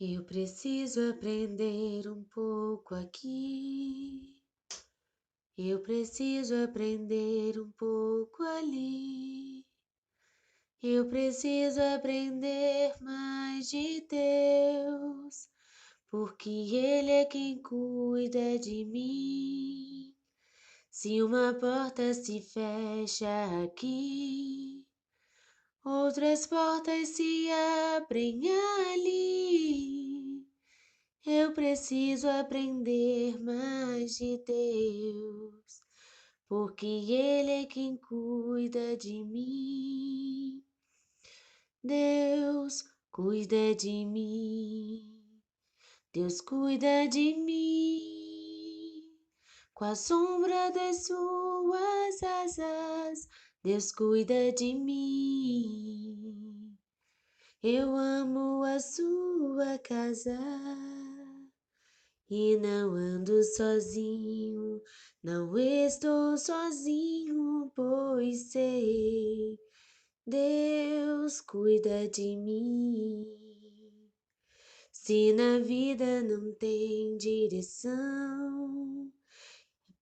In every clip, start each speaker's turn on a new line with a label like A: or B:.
A: Eu preciso aprender um pouco aqui. Eu preciso aprender um pouco ali. Eu preciso aprender mais de Deus, porque Ele é quem cuida de mim. Se uma porta se fecha aqui, outras portas se abrem ali. Eu preciso aprender mais de Deus, porque Ele é quem cuida de mim. Deus cuida de mim, Deus cuida de mim. Com a sombra das suas asas, Deus cuida de mim. Eu amo a sua casa e não ando sozinho, não estou sozinho, pois sei, Deus cuida de mim. Se na vida não tem direção,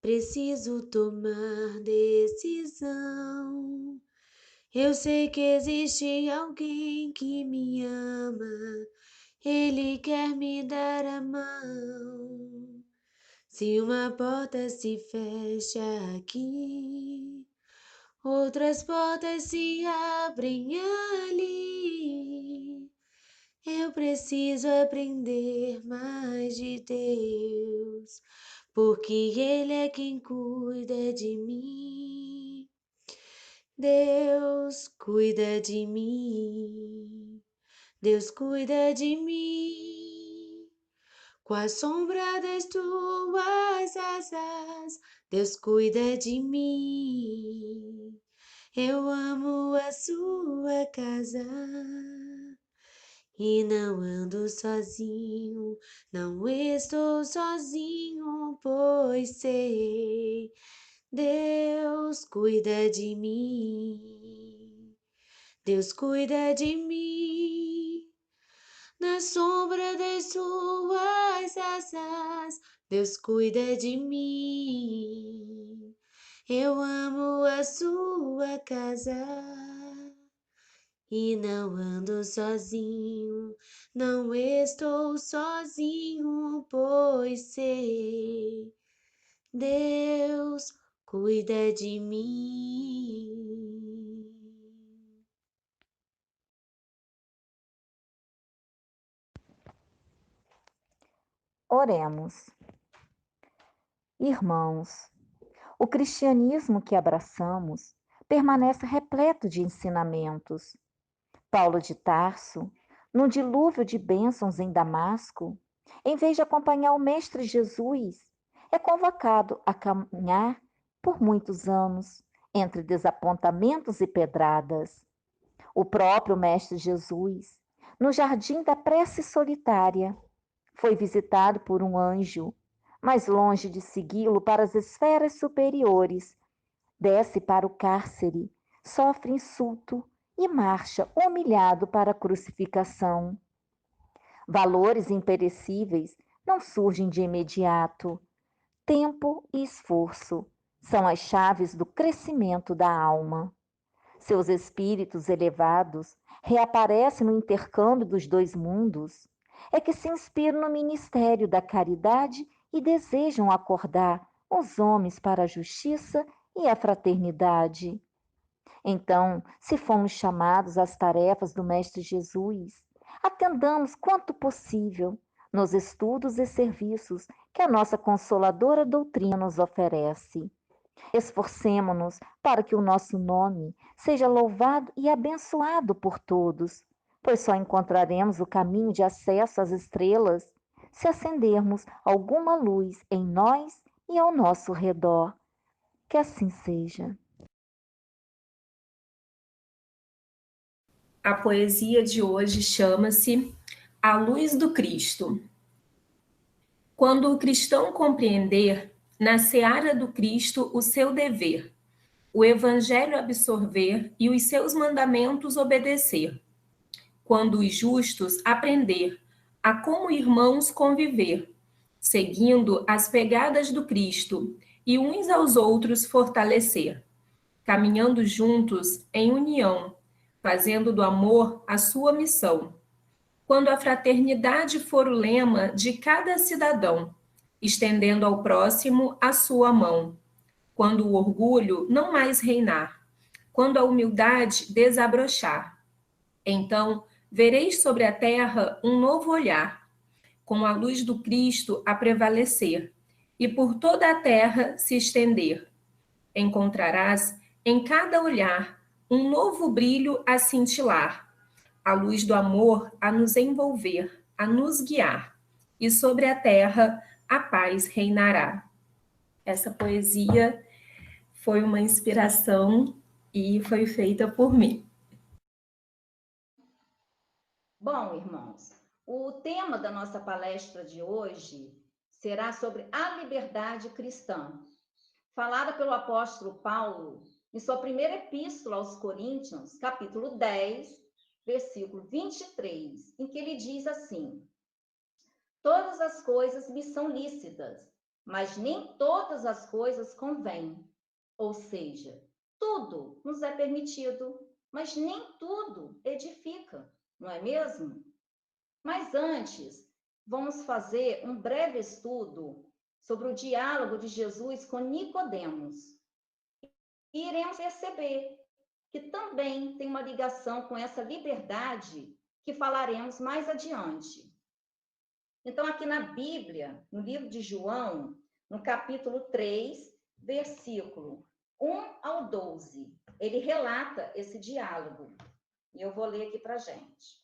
A: preciso tomar decisão. Eu sei que existe alguém que me ama, Ele quer me dar a mão. Se uma porta se fecha aqui, outras portas se abrem ali. Eu preciso aprender mais de Deus, porque Ele é quem cuida de mim. Deus cuida de mim, Deus cuida de mim. Com a sombra das tuas asas, Deus cuida de mim. Eu amo a sua casa e não ando sozinho, não estou sozinho, pois sei, Deus cuida de mim, Deus cuida de mim. Na sombra das suas asas, Deus cuida de mim. Eu amo a sua casa e não ando sozinho, não estou sozinho, pois sei, Deus cuida de mim.
B: Oremos. Irmãos, o cristianismo que abraçamos permanece repleto de ensinamentos. Paulo de Tarso, num dilúvio de bênçãos em Damasco, em vez de acompanhar o Mestre Jesus, é convocado a caminhar por muitos anos entre desapontamentos e pedradas. O próprio Mestre Jesus, no jardim da prece solitária, foi visitado por um anjo, mas longe de segui-lo para as esferas superiores, desce para o cárcere, sofre insulto e marcha humilhado para a crucificação. Valores imperecíveis não surgem de imediato. Tempo e esforço são as chaves do crescimento da alma. Seus espíritos elevados reaparecem no intercâmbio dos dois mundos, é que se inspiram no ministério da caridade e desejam acordar os homens para a justiça e a fraternidade. Então, se fomos chamados às tarefas do Mestre Jesus, atendamos quanto possível nos estudos e serviços que a nossa consoladora doutrina nos oferece. Esforcemo-nos para que o nosso nome seja louvado e abençoado por todos, pois só encontraremos o caminho de acesso às estrelas se acendermos alguma luz em nós e ao nosso redor. Que assim seja.
C: A poesia de hoje chama-se A Luz do Cristo. Quando o cristão compreender, na seara do Cristo, o seu dever, o Evangelho absorver e os seus mandamentos obedecer. Quando os justos aprender a como irmãos conviver, seguindo as pegadas do Cristo e uns aos outros fortalecer, caminhando juntos em união, fazendo do amor a sua missão. Quando a fraternidade for o lema de cada cidadão, estendendo ao próximo a sua mão. Quando o orgulho não mais reinar, quando a humildade desabrochar, então vereis sobre a terra um novo olhar, com a luz do Cristo a prevalecer, e por toda a terra se estender. Encontrarás em cada olhar um novo brilho a cintilar, a luz do amor a nos envolver, a nos guiar, e sobre a terra a paz reinará. Essa poesia foi uma inspiração e foi feita por mim.
B: Bom, irmãos, o tema da nossa palestra de hoje será sobre a liberdade cristã, falada pelo apóstolo Paulo em sua primeira epístola aos Coríntios, capítulo 10, versículo 23, em que ele diz assim: todas as coisas me são lícitas, mas nem todas as coisas convêm. Ou seja, tudo nos é permitido, mas nem tudo edifica, não é mesmo? Mas antes, vamos fazer um breve estudo sobre o diálogo de Jesus com Nicodemos. E iremos perceber que também tem uma ligação com essa liberdade que falaremos mais adiante. Então, aqui na Bíblia, no livro de João, no capítulo 3, versículo 1 ao 12, ele relata esse diálogo. E eu vou ler aqui para a gente.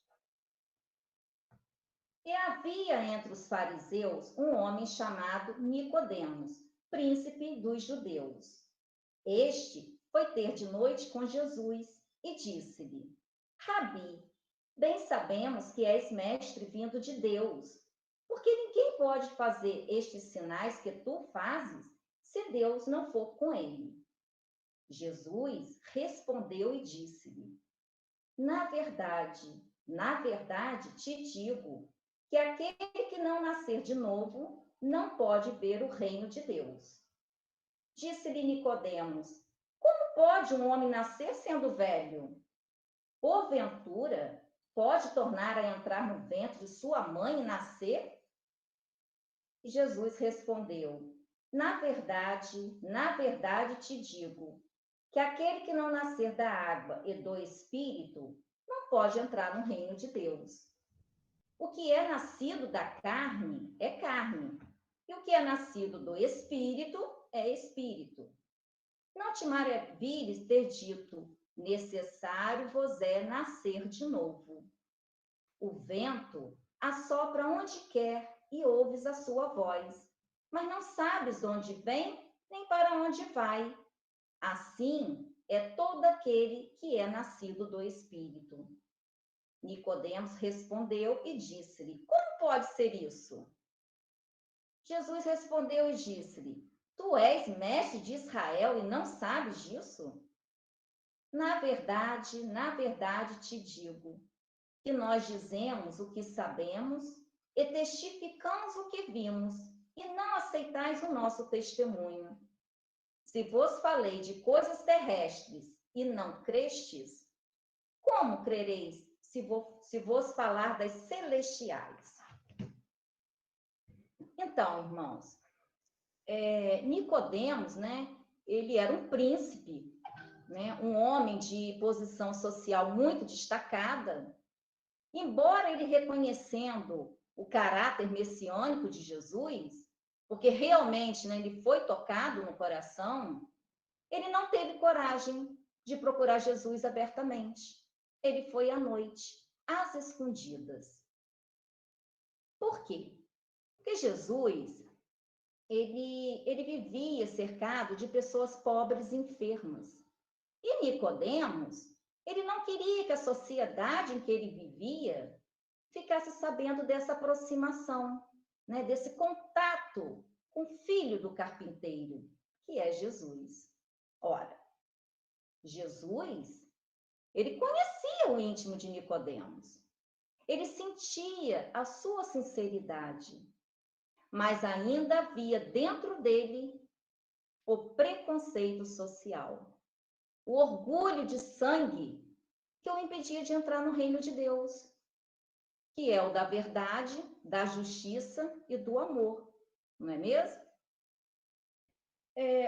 B: E havia entre os fariseus um homem chamado Nicodemos, príncipe dos judeus. Este foi ter de noite com Jesus e disse-lhe: Rabi, bem sabemos que és mestre vindo de Deus, porque ninguém pode fazer estes sinais que tu fazes se Deus não for com ele. Jesus respondeu e disse-lhe: na verdade te digo que aquele que não nascer de novo não pode ver o reino de Deus. Disse-lhe Nicodemos: como pode um homem nascer sendo velho? Porventura, pode tornar a entrar no ventre de sua mãe e nascer? E Jesus respondeu: na verdade te digo, que aquele que não nascer da água e do Espírito não pode entrar no reino de Deus. O que é nascido da carne é carne, e o que é nascido do Espírito é Espírito. Não te maravilhes ter dito, necessário vos é nascer de novo. O vento assopra onde quer e ouves a sua voz, mas não sabes de onde vem nem para onde vai. Assim é todo aquele que é nascido do Espírito. Nicodemos respondeu e disse-lhe: como pode ser isso? Jesus respondeu e disse-lhe: tu és mestre de Israel e não sabes disso? Na verdade te digo, que nós dizemos o que sabemos e testificamos o que vimos, e não aceitais o nosso testemunho. Se vos falei de coisas terrestres e não crestes, como crereis se vos falar das celestiais? Então, irmãos, Nicodemos, né, ele era um príncipe, né, um homem de posição social muito destacada. Embora ele reconhecendo o caráter messiânico de Jesus, porque realmente, né, ele foi tocado no coração, ele não teve coragem de procurar Jesus abertamente. Ele foi à noite, às escondidas. Por quê? Porque Jesus, ele vivia cercado de pessoas pobres e enfermas. E Nicodemos, ele não queria que a sociedade em que ele vivia ficasse sabendo dessa aproximação, né, desse contato com o filho do carpinteiro, que é Jesus. Ora, Jesus, ele conhecia o íntimo de Nicodemos.
D: Ele sentia a sua sinceridade, mas ainda havia dentro dele o preconceito social, o orgulho de sangue que o impedia de entrar no reino de Deus, que é o da verdade, da justiça e do amor, não é mesmo?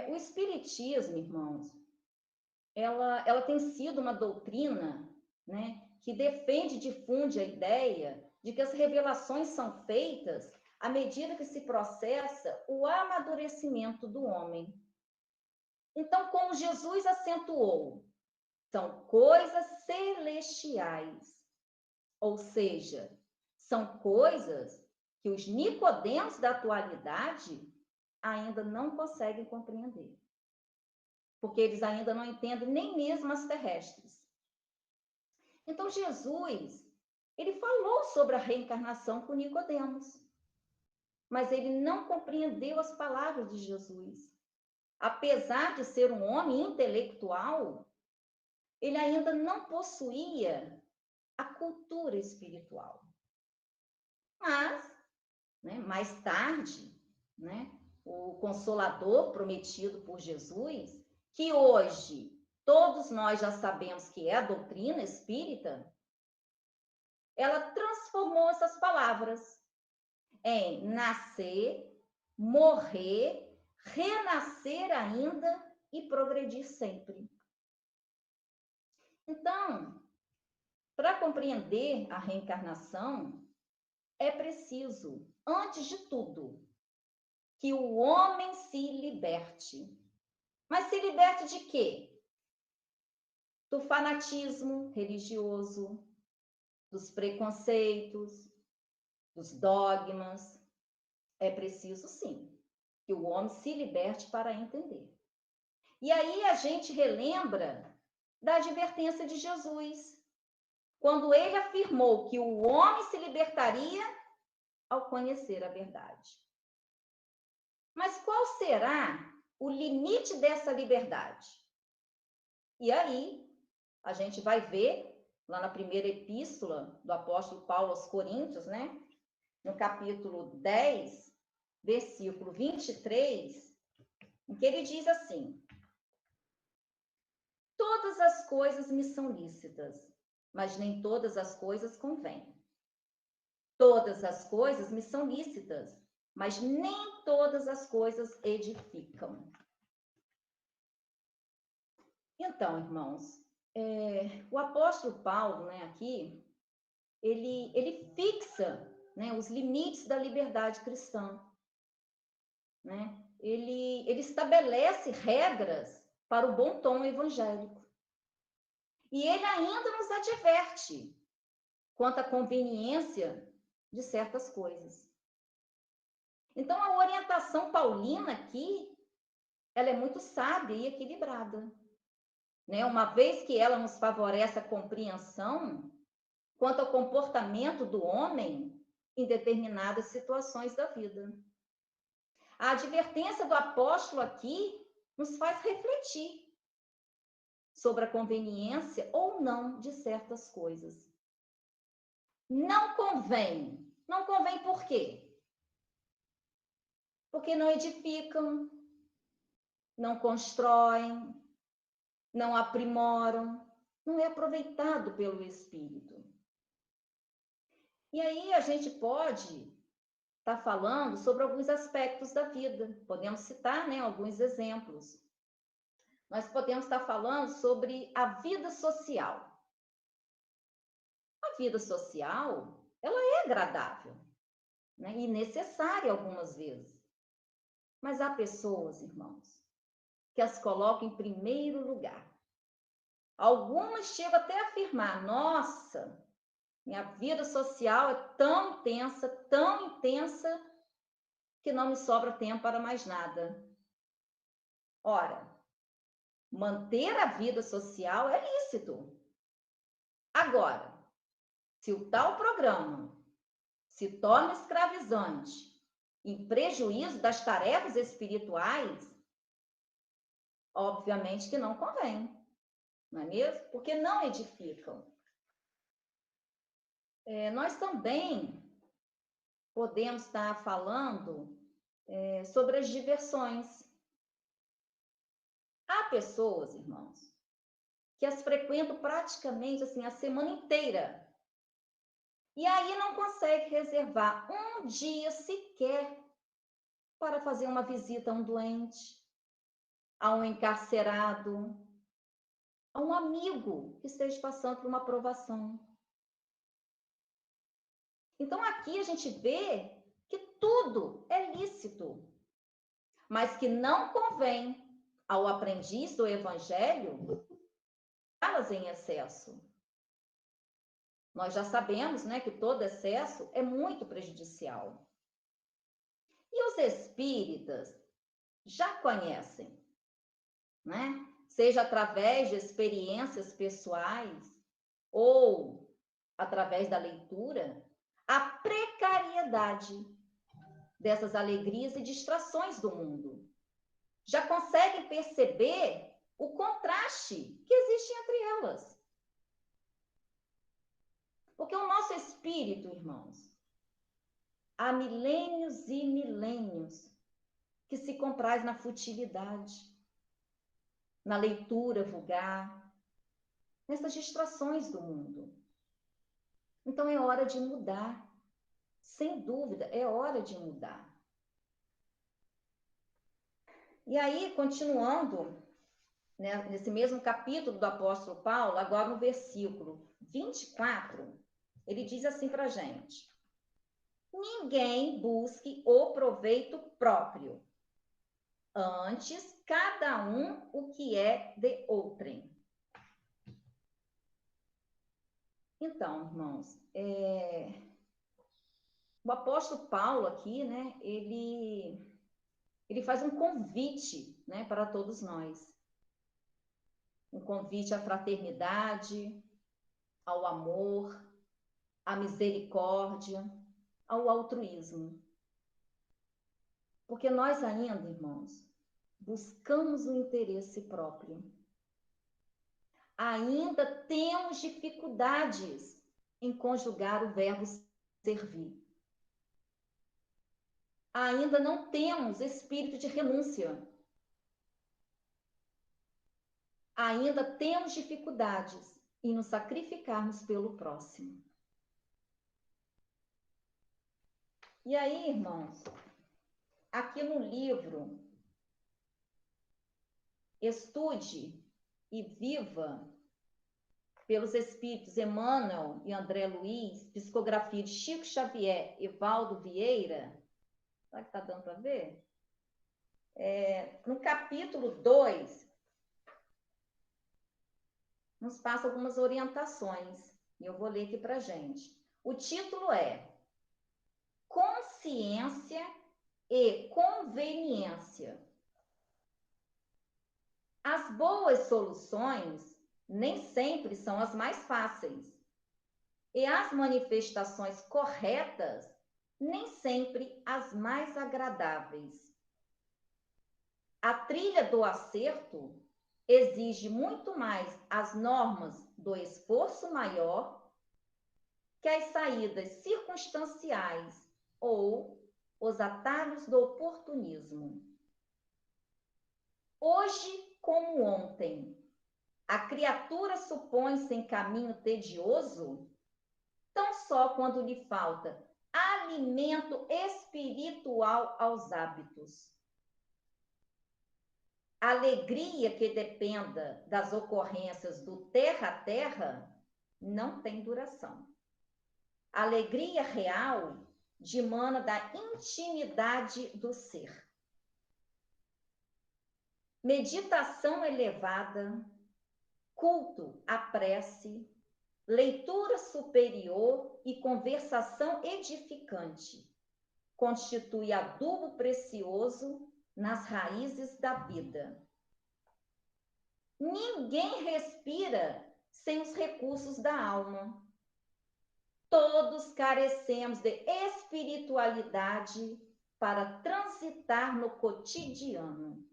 D: O Espiritismo, irmãos, ela tem sido uma doutrina, né, que defende e difunde a ideia de que as revelações são feitas à medida que se processa o amadurecimento do homem. Então, como Jesus acentuou, são coisas celestiais, ou seja, são coisas que os Nicodemos da atualidade ainda não conseguem compreender, porque eles ainda não entendem nem mesmo as terrestres. Então, Jesus, ele falou sobre a reencarnação com Nicodemos, mas ele não compreendeu as palavras de Jesus. Apesar de ser um homem intelectual, ele ainda não possuía a cultura espiritual. Mas, né, mais tarde, né, o Consolador prometido por Jesus, que hoje todos nós já sabemos que é a doutrina espírita, ela transformou essas palavras em nascer, morrer, renascer ainda e progredir sempre. Então, para compreender a reencarnação, é preciso, antes de tudo, que o homem se liberte. Mas se liberte de quê? Do fanatismo religioso, dos preconceitos, dos dogmas. É preciso, sim, que o homem se liberte para entender. E aí a gente relembra da advertência de Jesus, quando ele afirmou que o homem se libertaria ao conhecer a verdade. Mas qual será o limite dessa liberdade? E aí, a gente vai ver lá na primeira epístola do apóstolo Paulo aos Coríntios, né? No capítulo 10, versículo 23, em que ele diz assim: todas as coisas me são lícitas, mas nem todas as coisas convêm. Todas as coisas me são lícitas, mas nem todas as coisas edificam. Então, irmãos, o apóstolo Paulo, né, aqui, ele fixa, né, os limites da liberdade cristã, né? Ele estabelece regras para o bom tom evangélico. E ele ainda nos adverte quanto à conveniência de certas coisas. Então, a orientação paulina aqui, ela é muito sábia e equilibrada, né? Uma vez que ela nos favorece a compreensão quanto ao comportamento do homem em determinadas situações da vida. A advertência do apóstolo aqui nos faz refletir sobre a conveniência ou não de certas coisas. Não convém. Não convém por quê? Porque não edificam, não constroem, não aprimoram, não é aproveitado pelo Espírito. E aí a gente pode estar falando sobre alguns aspectos da vida. Podemos citar, né, alguns exemplos. Nós podemos estar falando sobre a vida social. A vida social, ela é agradável, né, e necessária algumas vezes. Mas há pessoas, irmãos, que as colocam em primeiro lugar. Algumas chegam até a afirmar: nossa, minha vida social é tão intensa, que não me sobra tempo para mais nada. Ora, manter a vida social é lícito. Agora, se o tal programa se torna escravizante, em prejuízo das tarefas espirituais, obviamente que não convém, não é mesmo? Porque não edificam. Nós também podemos estar falando sobre as diversões. Há pessoas, irmãos, que as frequentam praticamente assim a semana inteira. E aí não consegue reservar um dia sequer para fazer uma visita a um doente, a um encarcerado, a um amigo que esteja passando por uma provação. Então aqui a gente vê que tudo é lícito, mas que não convém ao aprendiz do evangelho elas em excesso. Nós já sabemos, né, que todo excesso é muito prejudicial. E os espíritas já conhecem, né? Seja através de experiências pessoais ou através da leitura, a precariedade dessas alegrias e distrações do mundo. Já conseguem perceber o contraste que existe entre elas. Porque o nosso espírito, irmãos, há milênios e milênios que se compraz na futilidade, na leitura vulgar, nessas distrações do mundo. Então é hora de mudar. Sem dúvida, é hora de mudar. E aí, continuando, né, nesse mesmo capítulo do apóstolo Paulo, agora no versículo 24, ele diz assim para a gente: ninguém busque o proveito próprio, antes cada um o que é de outrem. Então, irmãos, o apóstolo Paulo aqui, né, ele faz um convite, né, para todos nós. Um convite à fraternidade, ao amor, à misericórdia, ao altruísmo. Porque nós ainda, irmãos, buscamos o interesse próprio. Ainda temos dificuldades em conjugar o verbo servir. Ainda não temos espírito de renúncia. Ainda temos dificuldades em nos sacrificarmos pelo próximo. E aí, irmãos, aqui no livro Estude e Viva, pelos espíritos Emmanuel e André Luiz, psicografia de Chico Xavier e Valdo Vieira, será que está dando para ver? No capítulo 2, nos passa algumas orientações, e eu vou ler aqui para a gente. O título é Consciência e Conveniência. As boas soluções nem sempre são as mais fáceis, e as manifestações corretas nem sempre as mais agradáveis. A trilha do acerto exige muito mais as normas do esforço maior que as saídas circunstanciais ou os atalhos do oportunismo. Hoje, como ontem, a criatura supõe-se em caminho tedioso, tão só quando lhe falta alimento espiritual aos hábitos. Alegria que dependa das ocorrências do terra a terra não tem duração. Alegria real dimana da intimidade do ser. Meditação elevada, culto à prece, leitura superior e conversação edificante constitui adubo precioso nas raízes da vida. Ninguém respira sem os recursos da alma. Todos carecemos de espiritualidade para transitar no cotidiano.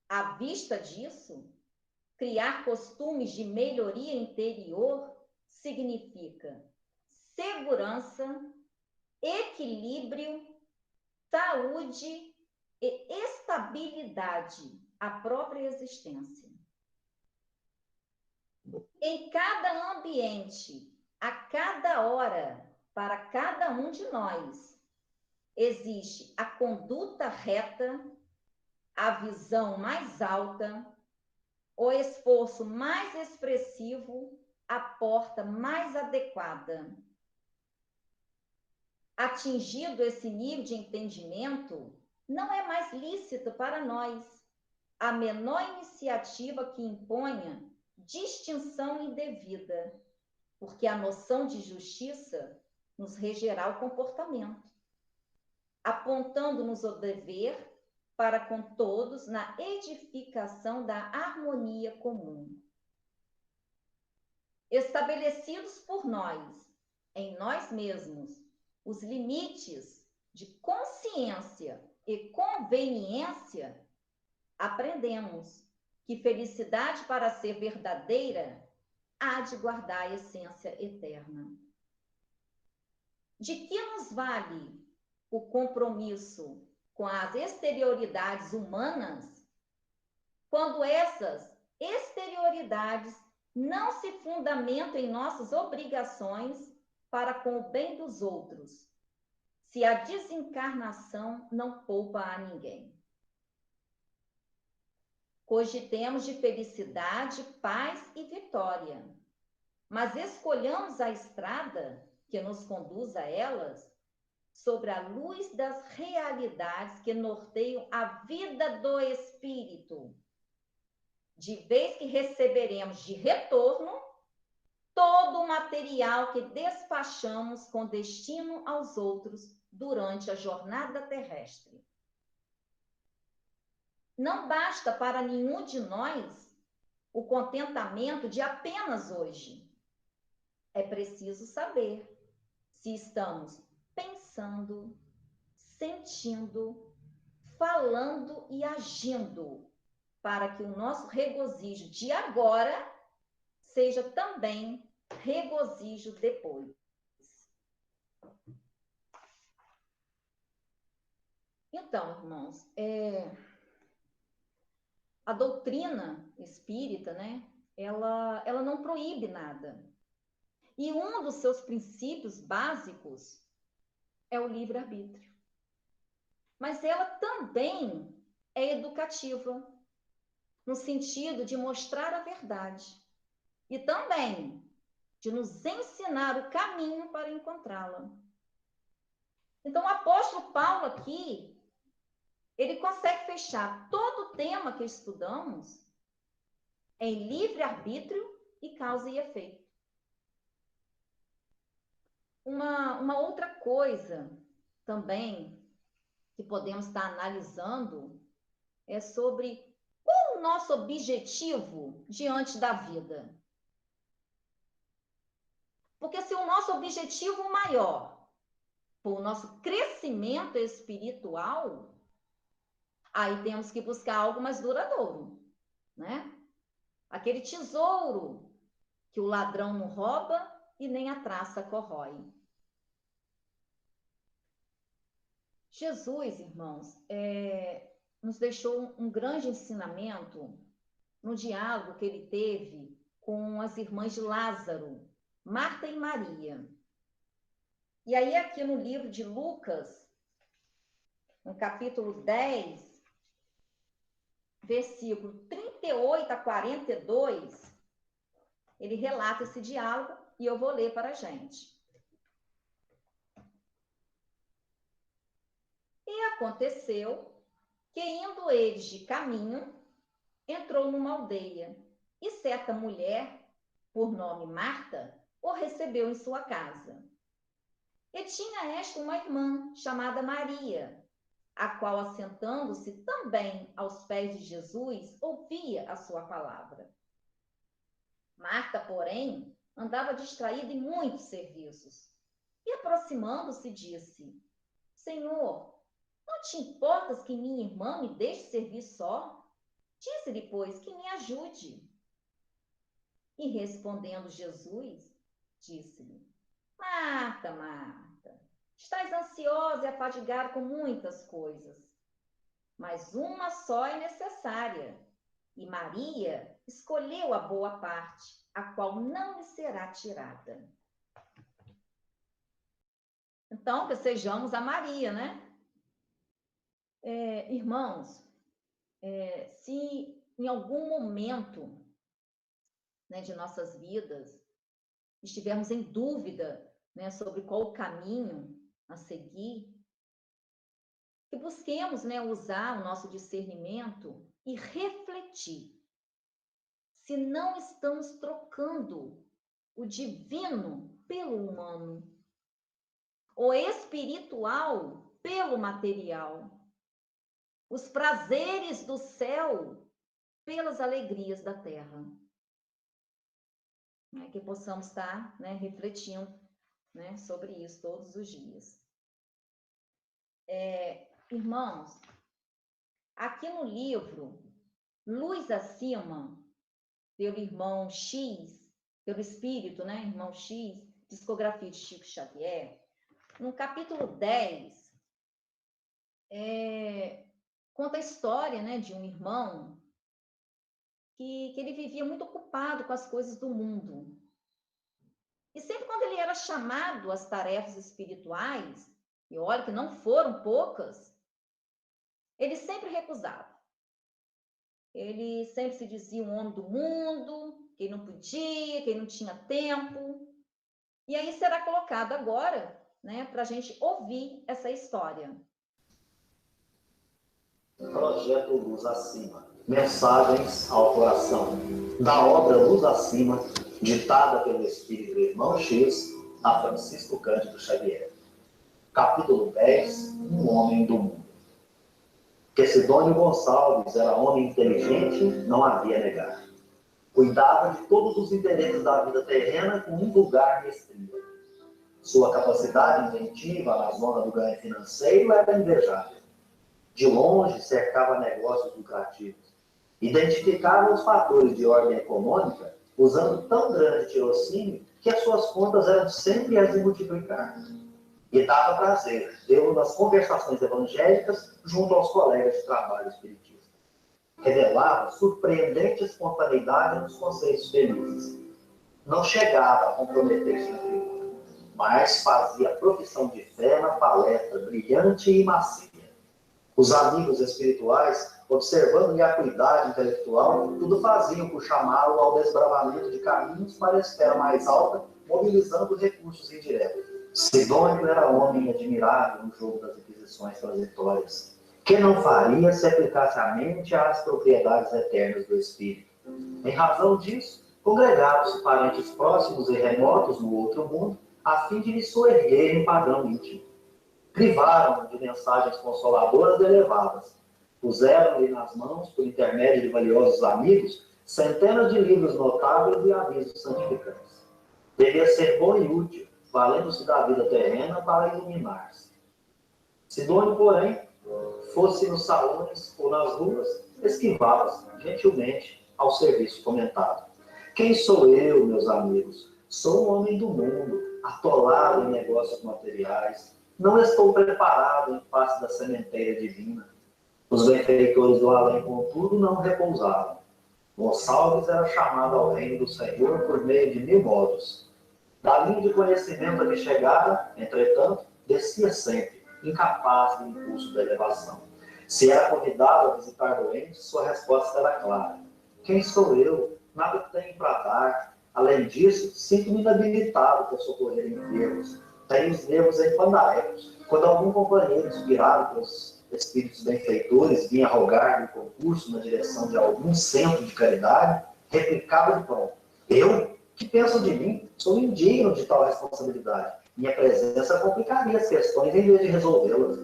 D: À vista disso, criar costumes de melhoria interior significa segurança, equilíbrio, saúde e estabilidade à própria existência. Em cada ambiente, a cada hora, para cada um de nós, existe a conduta reta, a visão mais alta, o esforço mais expressivo, a porta mais adequada. Atingido esse nível de entendimento, não é mais lícito para nós a menor iniciativa que imponha distinção indevida, porque a noção de justiça nos regerá o comportamento, apontando-nos o dever para com todos na edificação da harmonia comum. Estabelecidos por nós, em nós mesmos, os limites de consciência e conveniência, aprendemos que felicidade, para ser verdadeira, há de guardar a essência eterna. De que nos vale o compromisso com as exterioridades humanas quando essas exterioridades não se fundamentam em nossas obrigações para com o bem dos outros, se a desencarnação não poupa a ninguém? Cogitemos de felicidade, paz e vitória, mas escolhamos a estrada que nos conduz a elas sobre a luz das realidades que norteiam a vida do espírito, de vez que receberemos de retorno todo o material que despachamos com destino aos outros durante a jornada terrestre. Não basta para nenhum de nós o contentamento de apenas hoje. É preciso saber se estamos pensando, sentindo, falando e agindo para que o nosso regozijo de agora seja também regozijo depois. Então, irmãos, a doutrina espírita, né, ela não proíbe nada. E um dos seus princípios básicos é o livre-arbítrio. Mas ela também é educativa, no sentido de mostrar a verdade. E também de nos ensinar o caminho para encontrá-la. Então, o apóstolo Paulo aqui, ele consegue fechar todo o tema que estudamos em livre-arbítrio e causa e efeito. Uma outra coisa também que podemos estar analisando é sobre qual o nosso objetivo diante da vida. Porque se o nosso objetivo maior for o nosso crescimento espiritual, aí temos que buscar algo mais duradouro, né? Aquele tesouro que o ladrão não rouba e nem a traça corrói. Jesus, irmãos, nos deixou um grande ensinamento no diálogo que ele teve com as irmãs de Lázaro, Marta e Maria. E aí aqui no livro de Lucas, no capítulo 10, versículo 38 a 42, ele relata esse diálogo e eu vou ler para a gente. E aconteceu que, indo eles de caminho, entrou numa aldeia, e certa mulher, por nome Marta, o recebeu em sua casa. E tinha esta uma irmã, chamada Maria, a qual, assentando-se também aos pés de Jesus, ouvia a sua palavra. Marta, porém, andava distraída em muitos serviços. E, aproximando-se, disse: Senhor, não te importas que minha irmã me deixe servir só? Dize-lhe, pois, que me ajude. E respondendo Jesus, disse-lhe: Marta, Marta, estás ansiosa e afadigada com muitas coisas, mas uma só é necessária. E Maria escolheu a boa parte, a qual não lhe será tirada. Então, desejamos a Maria, né? Irmãos, se em algum momento, né, de nossas vidas estivermos em dúvida, né, sobre qual o caminho a seguir, que busquemos, né, usar o nosso discernimento e refletir se não estamos trocando o divino pelo humano, o espiritual pelo material, os prazeres do céu pelas alegrias da terra. Que possamos estar, né, refletindo, né, sobre isso todos os dias. Irmãos, aqui no livro Luz Acima, pelo irmão X, pelo espírito, né, irmão X, Psicografia de Chico Xavier, no capítulo 10, conta a história, né, de um irmão que ele vivia muito ocupado com as coisas do mundo. E sempre quando ele era chamado às tarefas espirituais, e olha que não foram poucas, ele sempre recusava. Ele sempre se dizia um homem do mundo, que ele não podia, que ele não tinha tempo. E aí será colocado agora, né, para a gente ouvir essa história.
E: Projeto Luz Acima. Mensagens ao coração. Da obra Luz Acima, ditada pelo Espírito Irmão X, a Francisco Cândido Xavier. Capítulo 10. Um homem do mundo. Que Sidônio Gonçalves era homem inteligente, não havia negar. Cuidava de todos os interesses da vida terrena com invulgar mestria. Sua capacidade inventiva na zona do ganho financeiro era invejável. De longe cercava negócios lucrativos. Identificava os fatores de ordem econômica usando tão grande tirocínio que as suas contas eram sempre as de multiplicar. E dava prazer vê-lo nas conversações evangélicas junto aos colegas de trabalho espiritistas. Revelava surpreendente espontaneidade nos conceitos felizes. Não chegava a comprometer-se na tribuna, mas fazia profissão de fé na palestra brilhante e macia. Os amigos espirituais, observando-lhe a acuidade intelectual, tudo faziam por chamá-lo ao desbravamento de caminhos para a esfera mais alta, mobilizando recursos indiretos. Sidônio era homem admirável no jogo das aquisições transitórias, que não faria se aplicasse a mente às propriedades eternas do espírito. Em razão disso, congregaram-se parentes próximos e remotos no outro mundo, a fim de lhe soerguerem um padrão íntimo. Privaram-no de mensagens consoladoras e elevadas. Puseram-lhe nas mãos, por intermédio de valiosos amigos, centenas de livros notáveis e avisos santificantes. Devia ser bom e útil, valendo-se da vida terrena para iluminar-se. Sidônio, porém, fosse nos salões ou nas ruas, esquivava-se gentilmente ao serviço comentado. Quem sou eu, meus amigos? Sou um homem do mundo, atolado em negócios materiais. Não estou preparado em face da sementeira divina. Os benfeitores do além, contudo, não repousavam. Gonçalves era chamado ao reino do Senhor por meio de 1000 modos. Da linha de conhecimento a que chegara, entretanto, descia sempre, incapaz do impulso da elevação. Se era convidado a visitar doentes, sua resposta era clara. Quem sou eu? Nada tenho para dar. Além disso, sinto-me inabilitado para socorrer enfermos. Tenho os nervos empandarecos. Quando algum companheiro, inspirado pelos espíritos benfeitores, vinha rogar um concurso na direção de algum centro de caridade, replicava de pronto: eu? Que penso de mim? Sou indigno de tal responsabilidade. Minha presença complicaria as questões em vez de resolvê-las.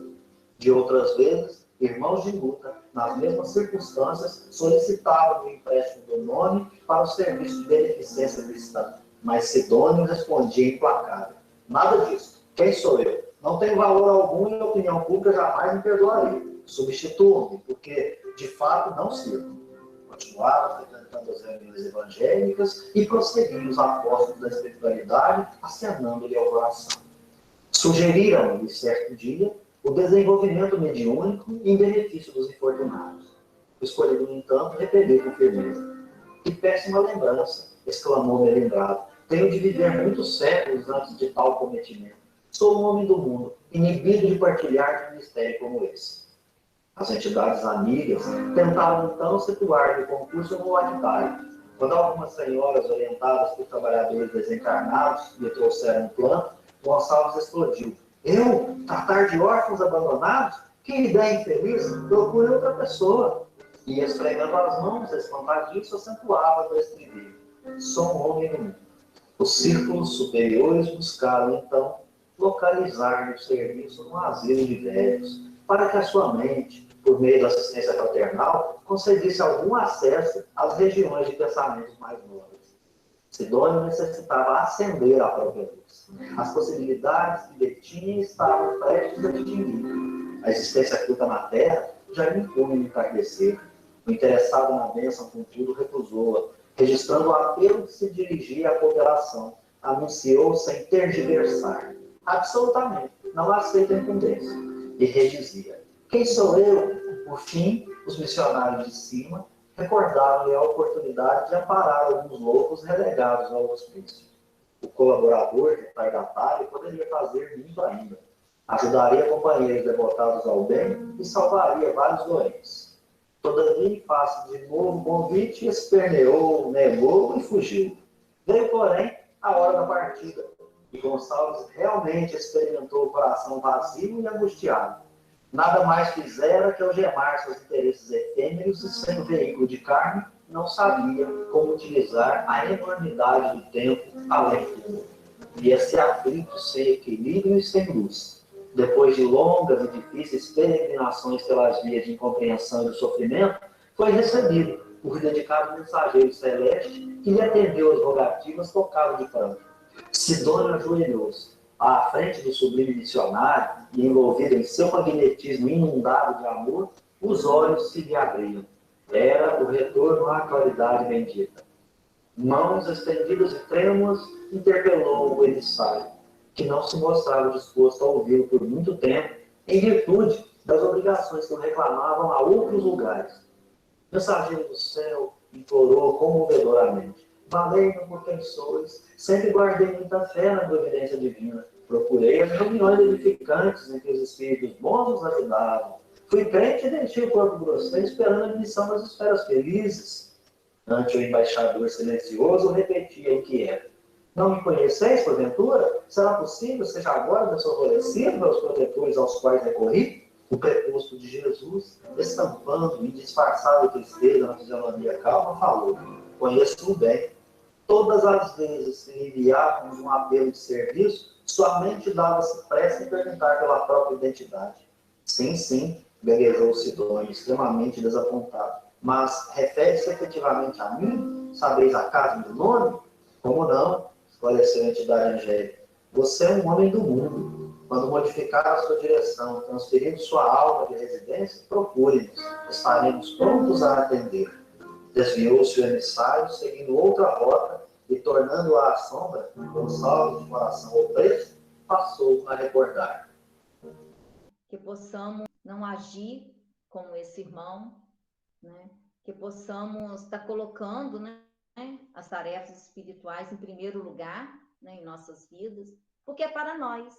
E: De outras vezes, irmãos de luta, nas mesmas circunstâncias, solicitavam o empréstimo do nome para o serviço de beneficência cristã. Mas Sidônio respondia implacável: nada disso. Quem sou eu? Não tenho valor algum e a opinião pública jamais me perdoarei. Substituam-me, porque, de fato, não sirvo. continuava frequentando as reuniões evangélicas e prosseguindo os apóstolos da espiritualidade, acenando-lhe ao coração. Sugeriram-lhe, certo dia, o desenvolvimento mediúnico em benefício dos infortunados. O escolhido, no entanto, repeliu com firmeza. Que péssima lembrança, exclamou melindrado. Tenho de viver muitos séculos antes de tal cometimento. Sou um homem do mundo, inibido de partilhar de um mistério como esse. As entidades amigas tentaram então situar-lhe o concurso no altar. Quando algumas senhoras orientadas por trabalhadores desencarnados lhe trouxeram um plano, Gonçalves explodiu. Eu? Tratar de órfãos abandonados? Que ideia infeliz! Procure outra pessoa. E esfregando as mãos, espantadiço, acentuava do estribilho. Sou um homem no mundo. Os círculos superiores buscaram, então, localizar-lhe o serviço no asilo de velhos, para que a sua mente, por meio da assistência fraternal, concedesse algum acesso às regiões de pensamentos mais nobres. Sidônio necessitava acender a própria luz. As possibilidades que detinha estavam prestes a extinguir. A existência curta na Terra já lhe impunha encardecer. O interessado na bênção, contudo, recusou-a, registrando o apelo de se dirigir à cooperação. Anunciou sem tergiversar. Absolutamente, não aceita a incumbência. E redizia: quem sou eu? Por fim, os missionários de cima recordaram-lhe a oportunidade de amparar alguns loucos relegados ao hospício. O colaborador retardatário poderia fazer muito ainda. Ajudaria companheiros devotados ao bem e salvaria vários doentes. Todavia, em face de novo convite, esperneou, negou e fugiu. Veio, porém, a hora da partida, e Gonçalves realmente experimentou o coração vazio e angustiado. Nada mais fizera que algemar seus interesses efêmeros e, sendo veículo de carne, não sabia como utilizar a enormidade do tempo além do mundo. Via-se aflito, sem equilíbrio e sem luz. Depois de longas e difíceis peregrinações pelas vias de incompreensão e do sofrimento, foi recebido por dedicado mensageiro celeste que lhe atendeu as rogativas tocado de pranto. Sidônio ajoelhou-se. À frente do sublime missionário, e envolvido em seu magnetismo inundado de amor, os olhos se lhe abriam. Era o retorno à claridade bendita. Mãos estendidas e trêmulas, interpelou o emissário, que não se mostrava disposto a ouvi-lo por muito tempo, em virtude das obrigações que o reclamavam a outros lugares. Mensageiro do céu, implorou comovedoramente: valei-me por quem sois, sempre guardei muita fé na providência divina. Procurei as reuniões edificantes em que os espíritos bons nos ajudavam. Fui crente e deixei o corpo grosseiro esperando a admissão das esferas felizes. Ante o embaixador silencioso, repetia o que era. Não me conheceis, porventura? Será possível, seja agora desfavorecido pelos protetores aos quais recorri? O preposto de Jesus, estampando indisfarçável tristeza na fisionomia calma, falou: conheço-o bem. Todas as vezes que lhe enviavam um apelo de serviço, sua mente dava-se pressa em perguntar pela própria identidade. Sim, sim, gaguejou Sidônio, extremamente desapontado. Mas refere-se efetivamente a mim? Sabeis acaso meu nome? Como não? Esclareceu a entidade angélica. Você é um homem do mundo. Quando modificar a sua direção, transferindo sua alma de residência, procure-nos. Estaremos prontos a atender. Desviou-se o emissário, seguindo outra rota, e tornando-a à sombra, Gonçalves, de coração opresso, passou a recordar.
D: Que possamos não agir como esse irmão, né? Que possamos estar colocando, né, as tarefas espirituais em primeiro lugar, né, em nossas vidas, porque é para nós,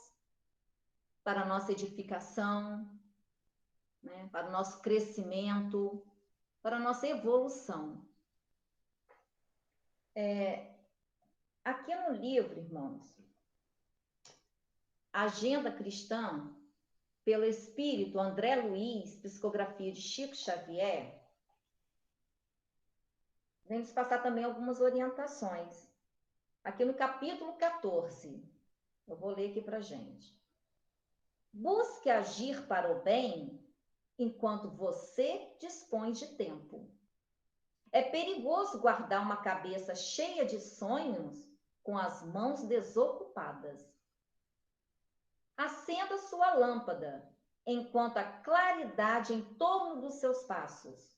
D: para a nossa edificação, né, para o nosso crescimento, para a nossa evolução. Aqui no livro, irmãos, Agenda Cristã, pelo Espírito André Luiz, psicografia de Chico Xavier, vem nos passar também algumas orientações. Aqui no capítulo 14, eu vou ler aqui para a gente. Busque agir para o bem enquanto você dispõe de tempo. É perigoso guardar uma cabeça cheia de sonhos com as mãos desocupadas. Acenda sua lâmpada enquanto a claridade em torno dos seus passos.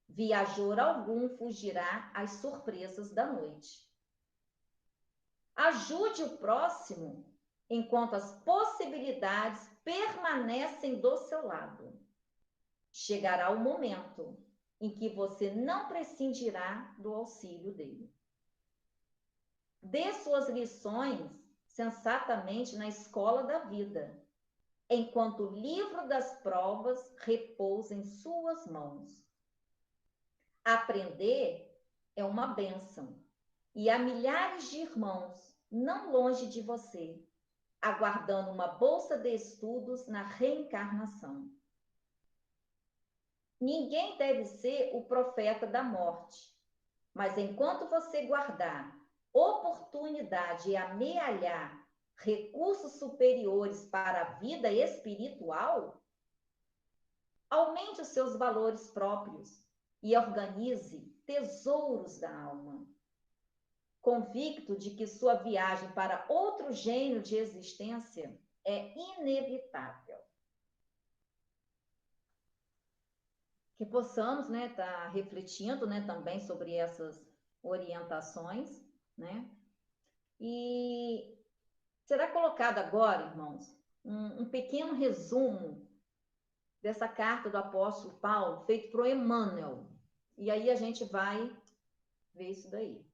D: viajor algum fugirá às surpresas da noite. Ajude o próximo enquanto as possibilidades permanecem do seu lado. Chegará o momento em que você não prescindirá do auxílio dele. Dê suas lições sensatamente na escola da vida, enquanto o livro das provas repousa em suas mãos. Aprender é uma bênção, e há milhares de irmãos, não longe de você, aguardando uma bolsa de estudos na reencarnação. Ninguém deve ser o profeta da morte, mas enquanto você guardar oportunidade e amealhar recursos superiores para a vida espiritual, aumente os seus valores próprios e organize tesouros da alma. Convicto de que sua viagem para outro gênero de existência é inevitável. Que possamos, né, estar refletindo, né, também sobre essas orientações, né? E será colocado agora, irmãos, um pequeno resumo dessa carta do apóstolo Paulo, feito por Emmanuel. E aí a gente vai ver isso daí.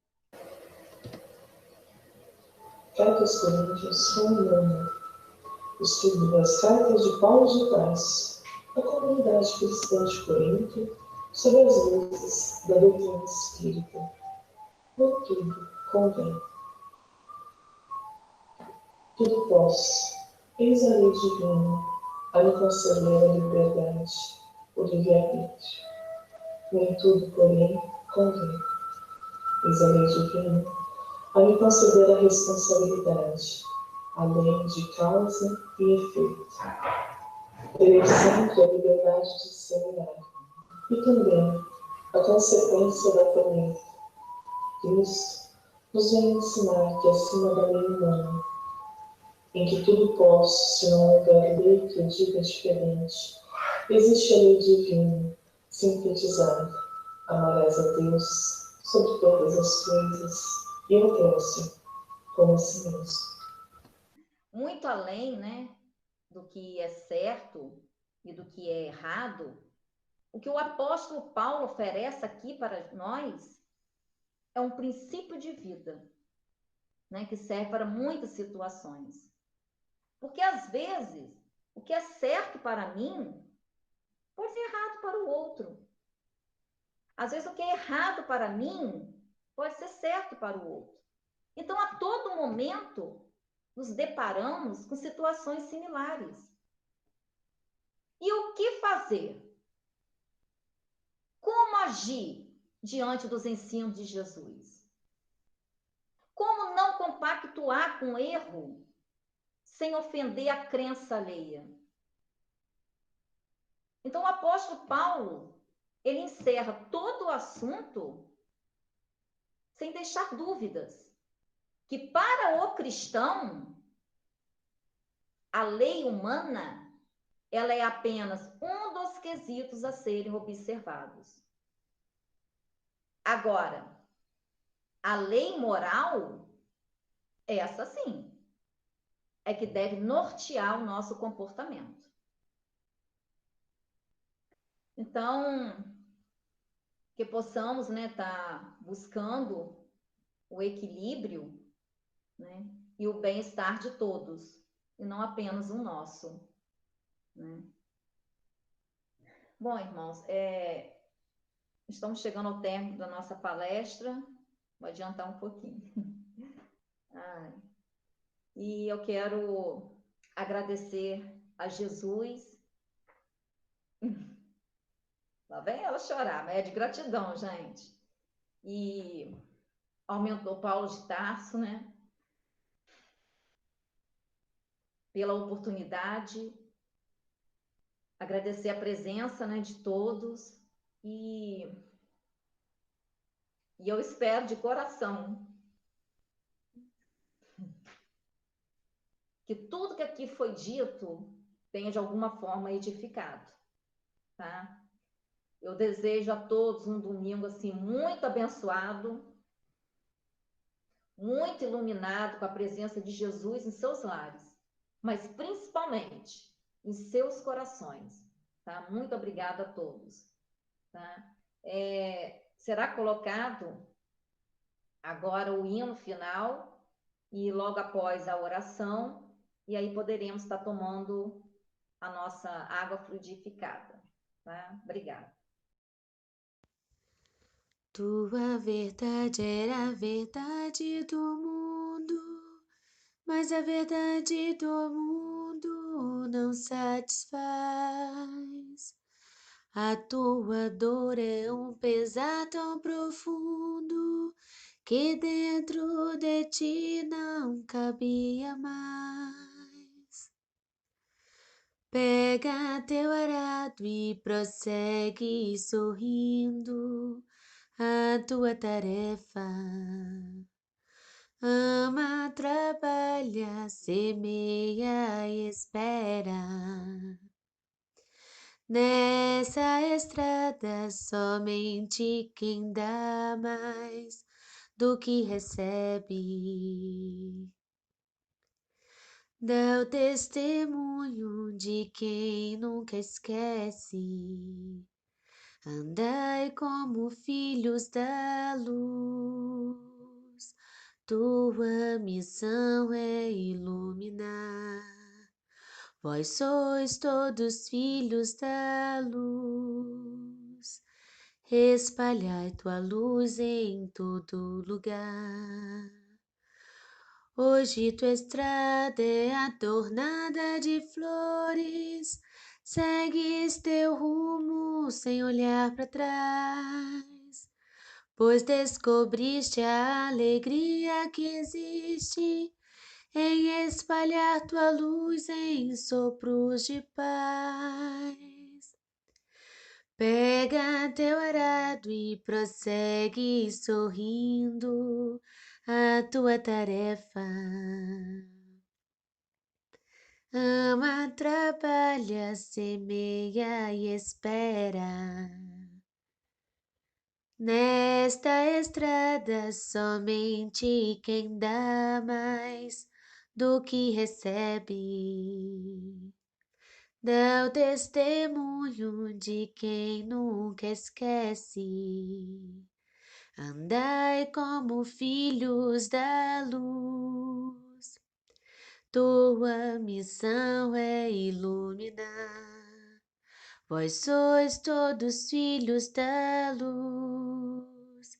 F: Carta aos Coríntios, Romano. Estudo das cartas de Paulo de Tarso, a comunidade cristã de Corinto, sobre as luzes da doutrina espírita. No tudo convém. Tudo posso. Eis a lei divina, a me conceder a liberdade, o livre-arbítrio. Nem tudo, porém, convém. Eis a lei divina, a me conceder a responsabilidade, além de causa e efeito. Terei sempre a liberdade de semear, e também a consequência da colheita. Cristo nos vem ensinar que acima da lei humana, em que tudo posso, se não houver lei que o diga diferente, existe a lei divina, sintetizada. Amarás a Deus sobre todas as coisas e ao próximo como a si mesmo.
D: Muito além, né, do que é certo e do que é errado, o que o apóstolo Paulo oferece aqui para nós é um princípio de vida, né, que serve para muitas situações. Porque, às vezes, o que é certo para mim pode ser errado para o outro. Às vezes, o que é errado para mim pode ser certo para o outro. Então, a todo momento, nos deparamos com situações similares. E o que fazer? Como agir diante dos ensinos de Jesus? Como não compactuar com o erro sem ofender a crença alheia? Então, o apóstolo Paulo, ele encerra todo o assunto sem deixar dúvidas, que para o cristão, a lei humana, ela é apenas um dos quesitos a serem observados. Agora, a lei moral, essa sim, é que deve nortear o nosso comportamento. Então, que possamos, né, estar buscando o equilíbrio, né, e o bem-estar de todos, e não apenas o nosso, né? Bom, irmãos, estamos chegando ao término da nossa palestra, vou adiantar um pouquinho. E eu quero agradecer a Jesus. Lá vem ela chorar, mas é de gratidão, gente. E aumentou Paulo de Tarso, né? Pela oportunidade. Agradecer a presença, né, de todos. E eu espero de coração que tudo que aqui foi dito tenha de alguma forma edificado, tá? Eu desejo a todos um domingo assim muito abençoado, muito iluminado com a presença de Jesus em seus lares, mas principalmente em seus corações, tá? Muito obrigada a todos, tá? Será colocado agora o hino final e logo após a oração, e aí poderemos estar tomando a nossa água fluidificada, tá? Obrigada.
A: Tua verdade era a verdade do mundo, mas a verdade do mundo não satisfaz. A tua dor é um pesar tão profundo que dentro de ti não cabia mais. Pega teu arado e prossegue sorrindo a tua tarefa. Ama, trabalha, semeia e espera. Nessa estrada somente quem dá mais do que recebe. Dá o testemunho de quem nunca esquece. Andai como filhos da luz, tua missão é iluminar. Vós sois todos filhos da luz, espalhai tua luz em todo lugar. Hoje tua estrada é adornada de flores, segues teu rumo sem olhar para trás, pois descobriste a alegria que existe em espalhar tua luz em sopros de paz. Pega teu arado e prossegue sorrindo a tua tarefa. Ama, trabalha, semeia e espera. Nesta estrada somente quem dá mais do que recebe. Dá o testemunho de quem nunca esquece. Andai como filhos da luz, tua missão é iluminar. Vós sois todos filhos da luz,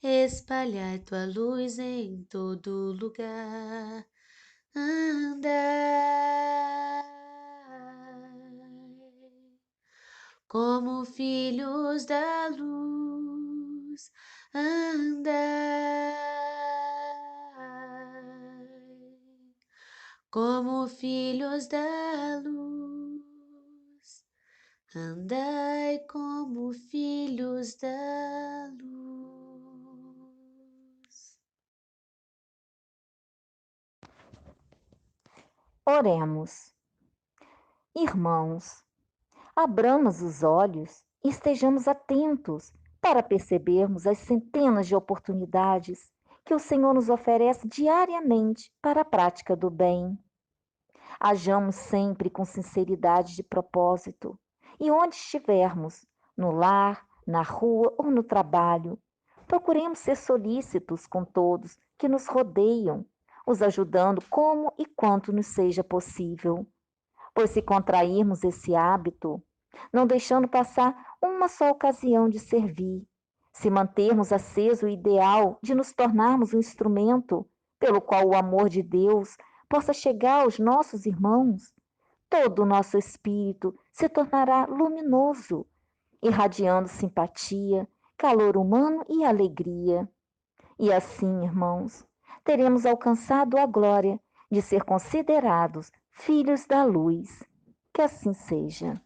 A: espalhai tua luz em todo lugar. Andai como filhos da luz, andai como filhos da luz, andai como filhos da luz.
B: Oremos. Irmãos, abramos os olhos e estejamos atentos para percebermos as centenas de oportunidades que o Senhor nos oferece diariamente para a prática do bem. Hajamos sempre com sinceridade de propósito e onde estivermos, no lar, na rua ou no trabalho, procuremos ser solícitos com todos que nos rodeiam, os ajudando como e quanto nos seja possível. Pois se contrairmos esse hábito, não deixando passar uma só ocasião de servir, se mantermos aceso o ideal de nos tornarmos um instrumento pelo qual o amor de Deus possa chegar aos nossos irmãos, todo o nosso espírito se tornará luminoso, irradiando simpatia, calor humano e alegria. E assim, irmãos, teremos alcançado a glória de ser considerados filhos da luz. Que assim seja.